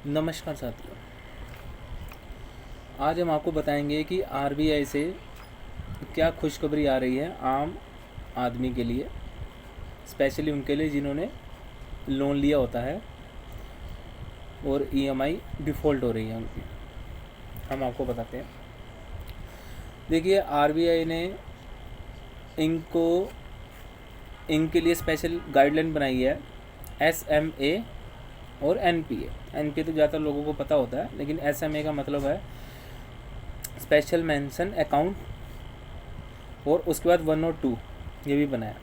नमस्कार साथियों, आज हम आपको बताएंगे कि आरबीआई से क्या खुशखबरी आ रही है आम आदमी के लिए, स्पेशली उनके लिए जिन्होंने लोन लिया होता है और ईएमआई डिफ़ॉल्ट हो रही है उनकी। हम आपको बताते हैं। देखिए, आरबीआई ने इनके लिए स्पेशल गाइडलाइन बनाई है, एसएमए और एनपीए। एनपीए तो ज़्यादातर लोगों को पता होता है, लेकिन एसएमए का मतलब है स्पेशल मेंशन अकाउंट, और उसके बाद 1 और 2 ये भी बनाया।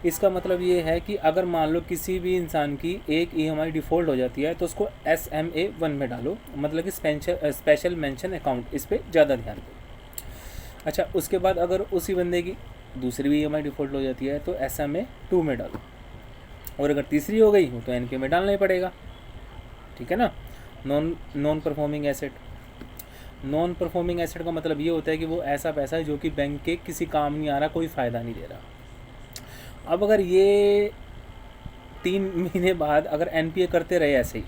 इसका मतलब ये है कि अगर मान लो किसी भी इंसान की एक ईएमआई डिफ़ॉल्ट हो जाती है तो उसको SMA 1 में डालो, मतलब कि स्पेशल मेंशन अकाउंट, इस पर ज़्यादा ध्यान दो। अच्छा, उसके बाद अगर उसी बंदे की दूसरी भी ईएमआई डिफ़ॉल्ट हो जाती है तो SMA 2 में डालो, और अगर तीसरी हो गई तो एनपीए में डालना ही पड़ेगा। ठीक है ना। Non performing asset. Non performing asset का मतलब ये होता है कि वो ऐसा पैसा है जो कि बैंक के किसी काम नहीं आ रहा, कोई फ़ायदा नहीं दे रहा। अब अगर ये 3 महीने बाद अगर एनपीए करते रहे ऐसे ही,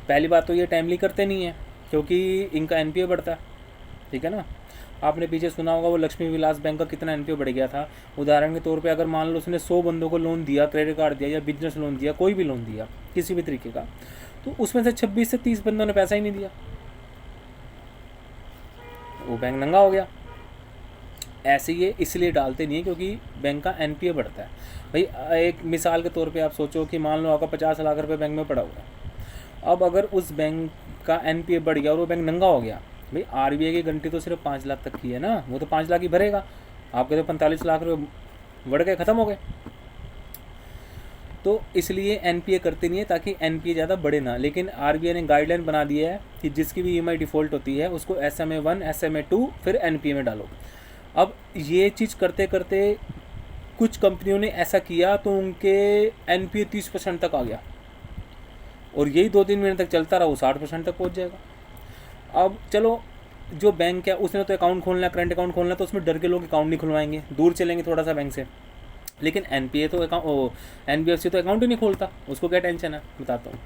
पहली बात तो ये टाइमली करते नहीं है क्योंकि इनका एनपीए बढ़ता है। ठीक है ना। आपने पीछे सुना होगा वो लक्ष्मी विलास बैंक का कितना एनपीए बढ़ गया था। उदाहरण के तौर पे अगर मान लो उसने 100 बंदों को लोन दिया, क्रेडिट कार्ड दिया या बिजनेस लोन दिया, कोई भी लोन दिया किसी भी तरीके का, तो उसमें से 26 से 30 बंदों ने पैसा ही नहीं दिया, वो बैंक नंगा हो गया। ऐसे ये इसलिए डालते नहीं है क्योंकि बैंक का एनपीए बढ़ता है। भाई, एक मिसाल के तौर पे आप सोचो कि मान लो आपका 50 लाख रुपए बैंक में पड़ा हुआ है। अब अगर उस बैंक का एनपीए बढ़ गया और वो बैंक नंगा हो गया, भाई आरबीआई की गारंटी तो सिर्फ 5 लाख तक की है ना, वो तो 5 लाख ही भरेगा। आपके तो 45 लाख रुपये बढ़ गए, ख़त्म हो गए। तो इसलिए एनपीए करते नहीं है ताकि एनपीए ज़्यादा बढ़े ना। लेकिन आरबीआई ने गाइडलाइन बना दिया है कि जिसकी भी ईएमआई डिफ़ॉल्ट होती है उसको SMA 1 SMA 2 फिर एनपीए में डालो। अब ये चीज़ करते करते कुछ कंपनियों ने ऐसा किया तो उनके एनपीए 30% तक आ गया, और यही 2-3 महीने तक चलता रहा, वो 60% तक पहुंच जाएगा। अब चलो, जो बैंक है उसने तो अकाउंट खोलना है, करंट अकाउंट खोलना है, तो उसमें डर के लोग अकाउंट नहीं खुलवाएंगे, दूर चलेंगे थोड़ा सा बैंक से। लेकिन एनपीए तो एनबीएफसी तो अकाउंट ही नहीं खोलता, उसको क्या टेंशन है, बताता हूँ।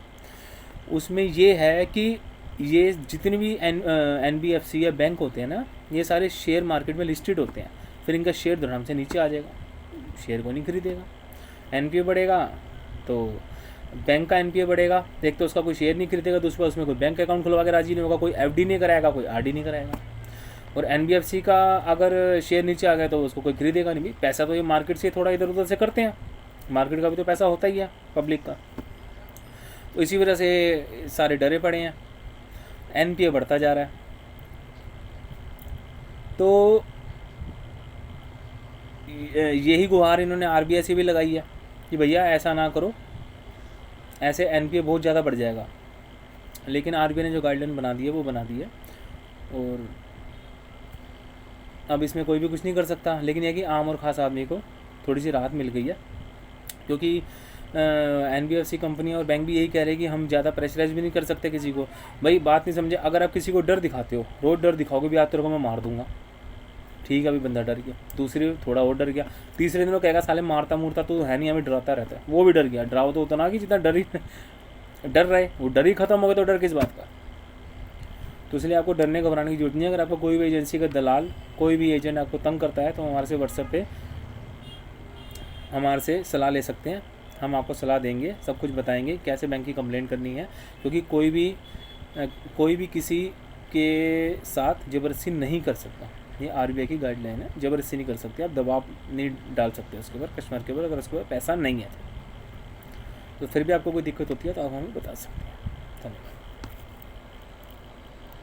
उसमें ये है कि ये जितने भी एनबीएफसी या बैंक होते हैं ना, ये सारे शेयर मार्केट में लिस्टेड होते हैं। फिर इनका शेयर धड़ाम से नीचे आ जाएगा, शेयर को नहीं खरीदेगा। एनपीए बढ़ेगा तो बैंक का एनपीए बढ़ेगा, एक तो उसका कोई शेयर नहीं खरीदेगा, दूसरा उसमें कोई बैंक अकाउंट खुलवा के राजी नहीं होगा, कोई एफडी नहीं कराएगा, कोई आरडी नहीं कराएगा। और एनबीएफसी का अगर शेयर नीचे आ गया तो उसको कोई खरीदेगा नहीं। पैसा तो ये मार्केट से थोड़ा इधर उधर से करते हैं, मार्केट का भी तो पैसा होता ही है पब्लिक का। तो इसी वजह से सारे डरे पड़े हैं, एनपीए बढ़ता जा रहा है। तो यही गुहार इन्होंने आरबीआई से भी लगाई है कि भैया ऐसा ना करो, ऐसे एनपीए बहुत ज़्यादा बढ़ जाएगा। लेकिन आरबीआई ने जो गाइडलाइन बना दी है वो बना दी है, और अब इसमें कोई भी कुछ नहीं कर सकता। लेकिन यह कि आम और ख़ास आदमी को थोड़ी सी राहत मिल गई है, क्योंकि एनबीएफसी कंपनी और बैंक भी यही कह रहे हैं कि हम ज़्यादा प्रेशराइज भी नहीं कर सकते किसी को। भाई बात नहीं समझे, अगर आप किसी को डर दिखाते हो, रोज़ डर दिखाओगे भी, आज तेरे को मैं मार दूंगा, ठीक है, अभी बंदा डर गया, दूसरे थोड़ा और डर गया, तीसरे दिन वो कहेगा साले मारता मूरता तो है नहीं, हमें डराता रहता है, वो भी डर गया। डराओ तो उतना कि जितना डर रहे, वो डर ही खत्म हो गया तो डर किस बात का। तो इसलिए आपको डरने घबराने की जरूरत नहीं है। अगर आपको कोई भी एजेंसी का दलाल, कोई भी एजेंट आपको तंग करता है तो हमारे से व्हाट्सएप पे हमारे से सलाह ले सकते हैं, हम आपको सलाह देंगे, सब कुछ बताएंगे कैसे बैंक की कंप्लेंट करनी है। क्योंकि कोई भी किसी के साथ ज़बरदस्ती नहीं कर सकता, ये आरबीआई की गाइडलाइन है, ज़बरदस्ती नहीं कर सकते, आप दबाव नहीं डाल सकते उसके ऊपर, कस्टमर के ऊपर, अगर उसके ऊपर पैसा नहीं है तो फिर भी आपको कोई दिक्कत होती है तो आप हमें बता सकते हैं। धन्यवाद।